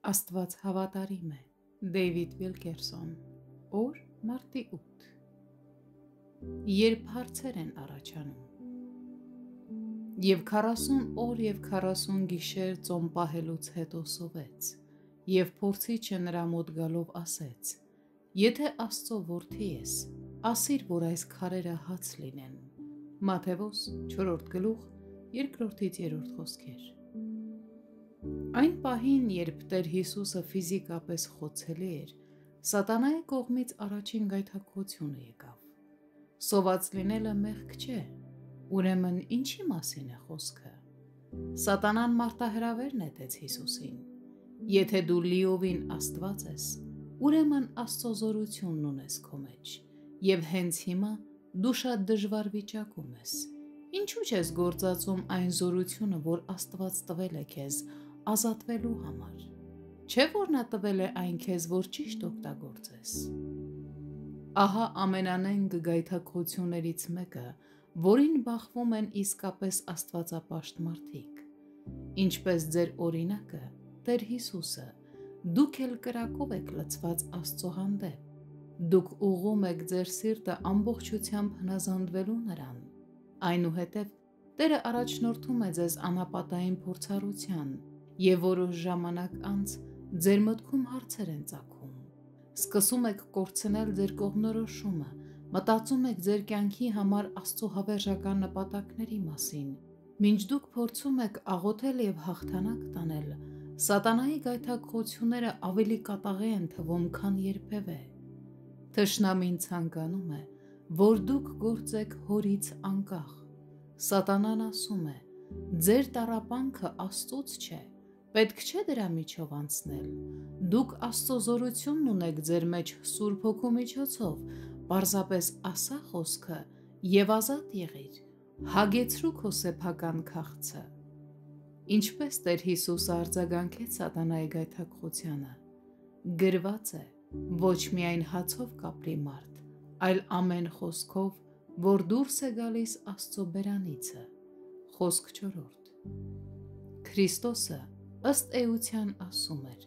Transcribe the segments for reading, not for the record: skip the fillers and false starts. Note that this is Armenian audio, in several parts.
Աստված հավատարիմ է։ Դեյվիդ Վիլկերսոն։ Օր մարտի 8։ Երբ հարցեր են առաջանում։ Եվ 40 օր և 40 գիշեր ծոմ պահելուց հետո սովեց, և փորձիչը նրա մոտ գալով ասեց. Եթե Աստծո որդի ես, ասիր, որ այս քարերը հաց լինեն։ Մատթեոս 4:2-3 խոսքեր։ Այն պահին, երբ Տեր Հիսուսը ֆիզիկապես խոցելի էր, սատանայի կողմից առաջին գայթակղությունը եկավ։ Սոված լինելը մեղք չէ, ուրեմն ինչի մասին է խոսքը։ Սատանան մարտահրավեր նետեց Հիսուսին. Եթե դու լիովին Աստված ես, ուրեմն Աստծո զորությունն ունես քո մեջ, և հենց հիմա դու շատ դժվար վիճակում ես։ Ինչու չես գործածում այն զորությունը, որ Աստված տվել է քեզ ազատվելու համար։ Չէ՞ որ նա տվել է այն քեզ, որ ճիշտ օգտագործես։ Ահա ամենանենգ գայթակղություններից մեկը, որին բախվում են իսկապես աստվածապաշտ մարդիկ։ Ինչպես ձեր օրինակը, Տեր Հիսուսը, դուք էլ կրակով եք լցված Աստծո հանդեպ։ Դուք ուղղում եք ձեր սիրտը ամբողջությամբ հնազանդվելու նրան։ Այնուհետև Տերը առաջնորդում է ձեզ անապատային փորձառության, և որոշ ժամանակ անց ձեր մտքում հարցեր են ծագում։ Սկսում եք կորցնել ձեր կողմնորոշումը, մտածում եք ձեր կյանքի համար Աստծո հավերժական նպատակների մասին, մինչ դուք փորձում եք աղոթել և հաղթանակ տանել, սատանայի գայթակղությունները ավելի կատաղի են թվում, քան երբևէ։ Թշնամին ցանկանում է, որ դուք գործեք հորից անկախ։ Սատանան ասում է. ձեր տառապանքը Աստծուց չէ, պետք չէ դրա միջով անցնել։ Դուք Աստծո զորությունն ունեք ձեր մեջ Սուրբ Հոգու միջոցով, պարզապես ասա խոսքը և ազատ եղիր, հագեցրու քո սեփական քաղցը։ Ինչպես Տեր Հիսուսը արձագանքեց սատանայի գայթակղությանը։ Գրված է. ոչ միայն հացով կապրի մարդ, այլ ամեն խոսքով, որ դուրս է գալիս Աստծո բերանիցը։ Խոսք 4։ Քրիստոսը ըստ էության ասում էր.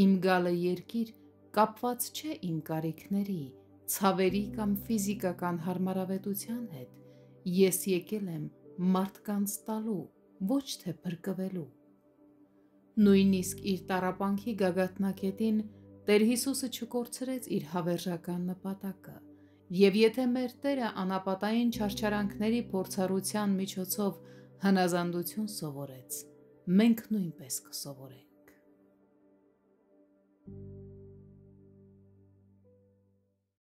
իմ գալը երկիր կապված չէ իմ կարիքների, ցավերի կամ ֆիզիկական հարմարավետության հետ, ես եկել եմ մարդկանց տալու, ոչ թե փրկվելու։ Նույնիսկ իր տառապանքի գագաթնակետին Տեր Հիսուսը չկորցրեց իր հավերժական նպատակը, և եթե մեր Տերը անապատային չարչարանքների փորձառության միջոցով հնազանդություն սովորեց, մենք նույնպես կսովորենք։